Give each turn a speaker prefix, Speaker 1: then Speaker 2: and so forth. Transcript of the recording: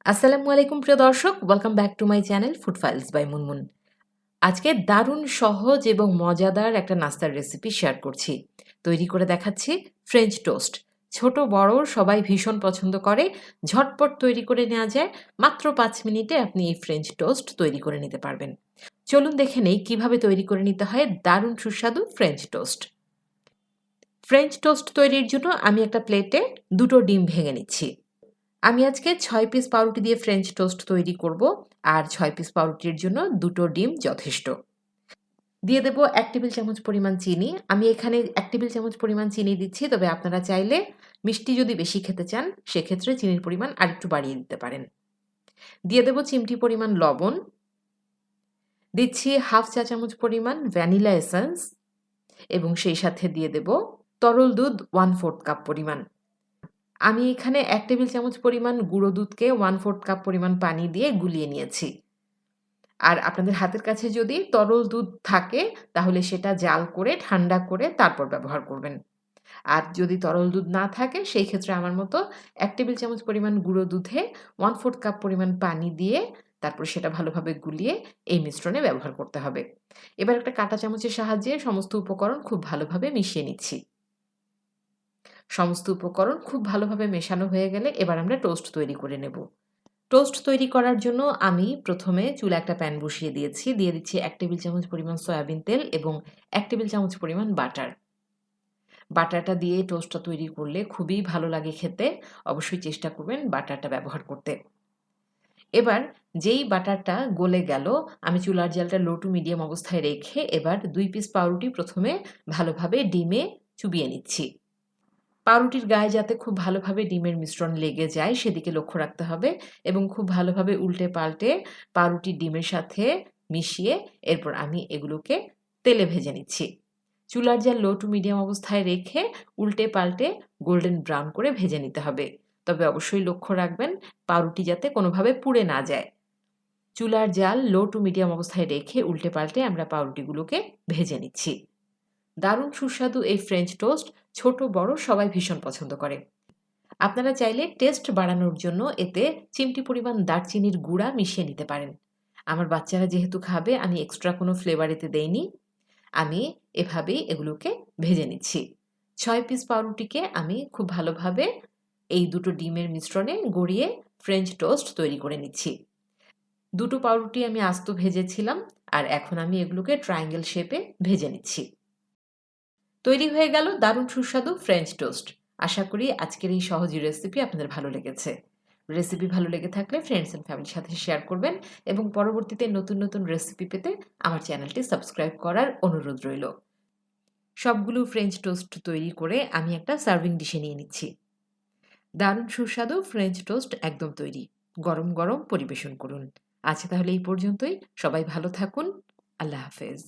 Speaker 1: আসসালামু আলাইকুম প্রিয় দর্শক, welcome back to my channel food files by Munmun. আজকে দারুণ সহজ এবং মজাদার একটা নাস্তার রেসিপি শেয়ার করছি। তৈরি করে দেখাচ্ছি ফ্রেঞ্চ টোস্ট। ছোট বড় সবাই ভীষণ পছন্দ করে। ঝটপট তৈরি করে নেওয়া যায়। মাত্র ৫ মিনিটে আপনি এই ফ্রেঞ্চ টোস্ট তৈরি করে নিতে পারবেন। চলুন দেখে নেই কিভাবে তৈরি করে নিতে হয় দারুণ সুস্বাদু ফ্রেঞ্চ টোস্ট। ফ্রেঞ্চ টোস্ট তৈরির জন্য আমি একটা প্লেটে ২ টো ডিম ভেঙে নিচ্ছি। আমি আজকে ৬ পিস পাউরুটি দিয়ে ফ্রেঞ্চ টোস্ট তৈরি করব, আর ৬ পিস পাউরুটির জন্য ২ টো ডিম যথেষ্ট। দিয়ে দেব ১ টেবিল চামচ পরিমাণ চিনি। আমি এখানে ১ টেবিল চামচ পরিমাণ চিনি দিচ্ছি, তবে আপনারা চাইলে মিষ্টি যদি বেশি খেতে চান সেক্ষেত্রে চিনির পরিমাণ আরেকটু বাড়িয়ে দিতে পারেন। দিয়ে দেব চিমটি পরিমাণ লবণ। দিচ্ছি ১/২ চা চামচ পরিমাণ ভ্যানিলা এসেন্স এবং সেই সাথে দিয়ে দেব তরল দুধ ১/৪ কাপ পরিমাণ। আমি এখানে ১ টেবিল চামচ পরিমাণ গুঁড়ো দুধকে ১/৪ কাপ পরিমাণ পানি দিয়ে গুলিয়ে নিয়েছি। আর আপনাদের হাতের কাছে যদি তরল দুধ থাকে তাহলে সেটা জাল করে ঠান্ডা করে তারপর ব্যবহার করবেন। আর যদি তরল দুধ না থাকে সেই ক্ষেত্রে আমার মতো ১ টেবিল চামচ পরিমাণ গুঁড়ো দুধে ১/৪ কাপ পরিমাণ পানি দিয়ে তারপর সেটা ভালোভাবে গুলিয়ে এই মিশ্রণে ব্যবহার করতে হবে। এবার একটা কাঁটা চামচের সাহায্যে সমস্ত উপকরণ খুব ভালোভাবে মিশিয়ে নিচ্ছি। সমস্ত উপকরণ খুব ভালোভাবে মেশানো হয়ে গেলে এবার আমরা টোস্ট তৈরি করে নেব। টোস্ট তৈরি করার জন্য আমি প্রথমে চুলায় একটা প্যান বসিয়ে দিয়েছি। দিয়ে দিচ্ছি ১ টেবিল চামচ পরিমাণ সয়াবিন তেল এবং ১ টেবিল চামচ পরিমাণ বাটার। বাটারটা দিয়ে টোস্টটা তৈরি করলে খুবই ভালো লাগে খেতে। অবশ্যই চেষ্টা করবেন বাটারটা ব্যবহার করতে। এবার যেই বাটারটা গলে গেল, আমি চুলার জালটা লো টু মিডিয়াম অবস্থায় রেখে এবার ২ পিস পাউরুটি প্রথমে ভালোভাবে ডিমে চুবিয়ে নিচ্ছি। পাউরুটির গায়ে যাতে খুব ভালোভাবে ডিমের মিশ্রণ লেগে যায় সেদিকে লক্ষ্য রাখতে হবে এবং খুব ভালোভাবে উল্টে পাল্টে পাউরুটি ডিমের সাথে মিশিয়ে এরপর আমি এগুলোকে তেলে ভেজে নিচ্ছি। চুলার জাল লো টু মিডিয়াম অবস্থায় রেখে উল্টে পাল্টে গোল্ডেন ব্রাউন করে ভেজে নিতে হবে। তবে অবশ্যই লক্ষ্য রাখবেন পাউরুটি যাতে কোনোভাবে পুড়ে না যায়। চুলার জাল লো টু মিডিয়াম অবস্থায় রেখে উল্টে পাল্টে আমরা পাউরুটিগুলোকে ভেজে নিচ্ছি। দারুণ সুস্বাদু এই ফ্রেঞ্চ টোস্ট ছোট বড় সবাই ভীষণ পছন্দ করে। আপনারা চাইলে টেস্ট বাড়ানোর জন্য এতে চিমটি পরিমাণ দারচিনির গুঁড়া মিশিয়ে নিতে পারেন। আমার বাচ্চারা যেহেতু খাবে আমি এক্সট্রা কোনো ফ্লেভার এতে দেইনি। আমি এভাবেই এগুলোকে ভেজে নিচ্ছি। ৬ পিস পাউরুটিকে আমি খুব ভালোভাবে এই দুটো ডিমের মিশ্রণে গড়িয়ে ফ্রেঞ্চ টোস্ট তৈরি করে নিচ্ছি। দুটো পাউরুটি আমি আস্ত ভেজেছিলাম, আর এখন আমি এগুলোকে ট্রায়াঙ্গেল শেপে ভেজে নিচ্ছি। তৈরি হয়ে গেল দারুণ সুস্বাদু ফ্রেঞ্চ টোস্ট। আশা করি আজকের এই সহজ রেসিপি আপনাদের ভালো লেগেছে। রেসিপি ভালো লেগে থাকলে ফ্রেন্ডস অ্যান্ড ফ্যামিলির সাথে শেয়ার করবেন এবং পরবর্তীতে নতুন নতুন রেসিপি পেতে আমার চ্যানেলটি সাবস্ক্রাইব করার অনুরোধ রইল। সবগুলো ফ্রেঞ্চ টোস্ট তৈরি করে আমি একটা সার্ভিং ডিশে নিয়ে নিচ্ছি। দারুণ সুস্বাদু ফ্রেঞ্চ টোস্ট একদম তৈরি। গরম গরম পরিবেশন করুন। আজ তাহলে এই পর্যন্তই। সবাই ভালো থাকুন। আল্লাহ হাফেজ।